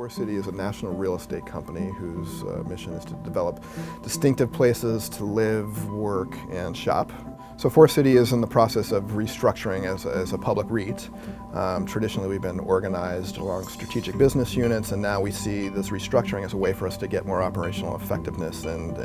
Forest City is a national real estate company whose mission is to develop distinctive places to live, work, and shop. So Forest City is in the process of restructuring as a public REIT. Traditionally we've been organized along strategic business units, and now we see this restructuring as a way for us to get more operational effectiveness and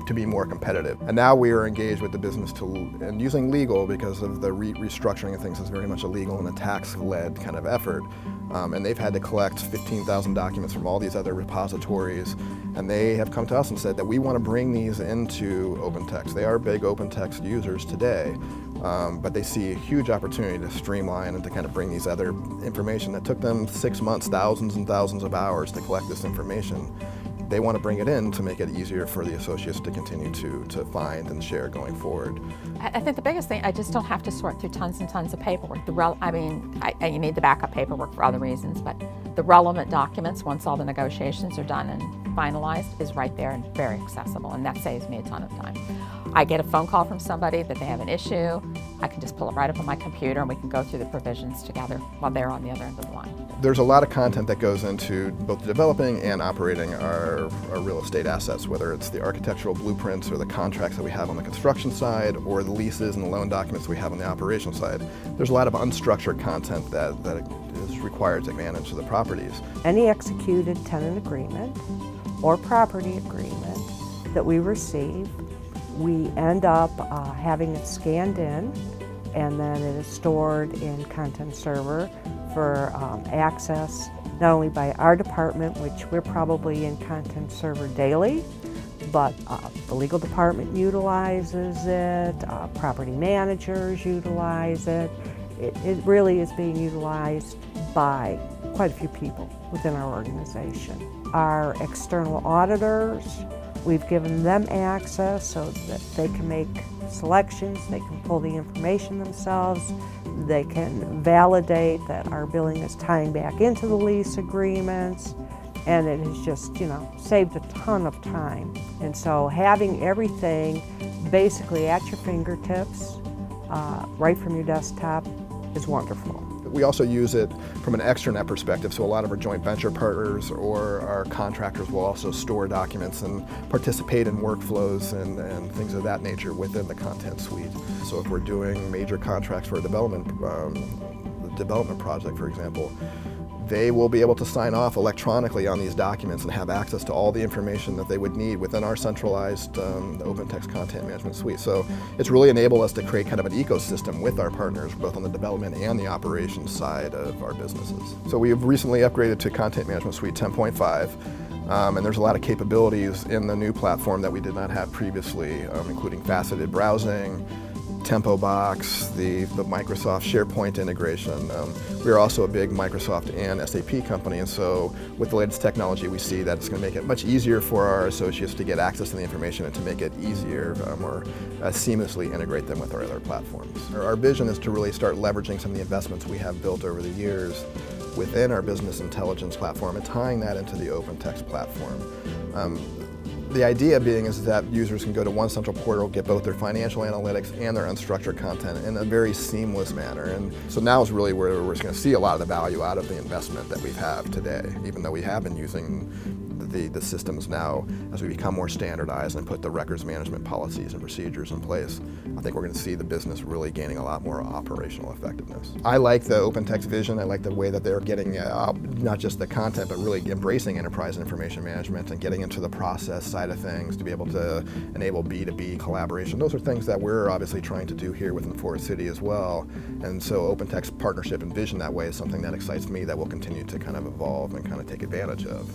to be more competitive. And now we are engaged with the business and using legal, because of the REIT restructuring and things, is very much a legal and a tax-led kind of effort. And they've had to collect 15,000 documents from all these other repositories, and they have come to us and said that we want to bring these into OpenText. They are big OpenText users today, but they see a huge opportunity to streamline and to kind of bring these other information that took them 6 months, thousands and thousands of hours to collect this information. They want to bring it in to make it easier for the associates to continue to find and share going forward. I think the biggest thing, I just don't have to sort through tons and tons of paperwork. You need the backup paperwork for other reasons, but the relevant documents, once all the negotiations are done and finalized, is right there and very accessible, and that saves me a ton of time. I get a phone call from somebody that they have an issue, I can just pull it right up on my computer and we can go through the provisions together while they're on the other end of the line. There's a lot of content that goes into both developing and operating our real estate assets, whether it's the architectural blueprints or the contracts that we have on the construction side, or the leases and the loan documents we have on the operation side. There's a lot of unstructured content that is required to manage the properties. Any executed tenant agreement or property agreement that we receive, we end up having it scanned in, and then it is stored in Content Server for access not only by our department, which we're probably in Content Server daily, but the legal department utilizes it, property managers utilize it. It really is being utilized by quite a few people within our organization. Our external auditors, we've given them access so that they can make selections, they can pull the information themselves, they can validate that our billing is tying back into the lease agreements, and it has just, saved a ton of time. And so having everything basically at your fingertips, right from your desktop, is wonderful. We also use it from an extranet perspective, so a lot of our joint venture partners or our contractors will also store documents and participate in workflows and things of that nature within the content suite. So if we're doing major contracts for a development project, for example, they will be able to sign off electronically on these documents and have access to all the information that they would need within our centralized OpenText Content Management Suite. So it's really enabled us to create kind of an ecosystem with our partners, both on the development and the operations side of our businesses. So we've recently upgraded to Content Management Suite 10.5. And there's a lot of capabilities in the new platform that we did not have previously, including faceted browsing, Tempo Box, the Microsoft SharePoint integration. We're also a big Microsoft and SAP company, and so with the latest technology we see that it's going to make it much easier for our associates to get access to the information and to make it easier or seamlessly integrate them with our other platforms. Our vision is to really start leveraging some of the investments we have built over the years within our business intelligence platform and tying that into the OpenText platform. The idea being is that users can go to one central portal, get both their financial analytics and their unstructured content in a very seamless manner. And so now is really where we're going to see a lot of the value out of the investment that we have today, even though we have been using the systems now as we become more standardized and put the records management policies and procedures in place. I think we're going to see the business really gaining a lot more operational effectiveness. I like the OpenText vision. I like the way that they're getting not just the content, but really embracing enterprise information management and getting into the process side of things to be able to enable B2B collaboration. Those are things that we're obviously trying to do here within Forest City as well. And so OpenText partnership and vision that way is something that excites me, that will continue to kind of evolve and kind of take advantage of.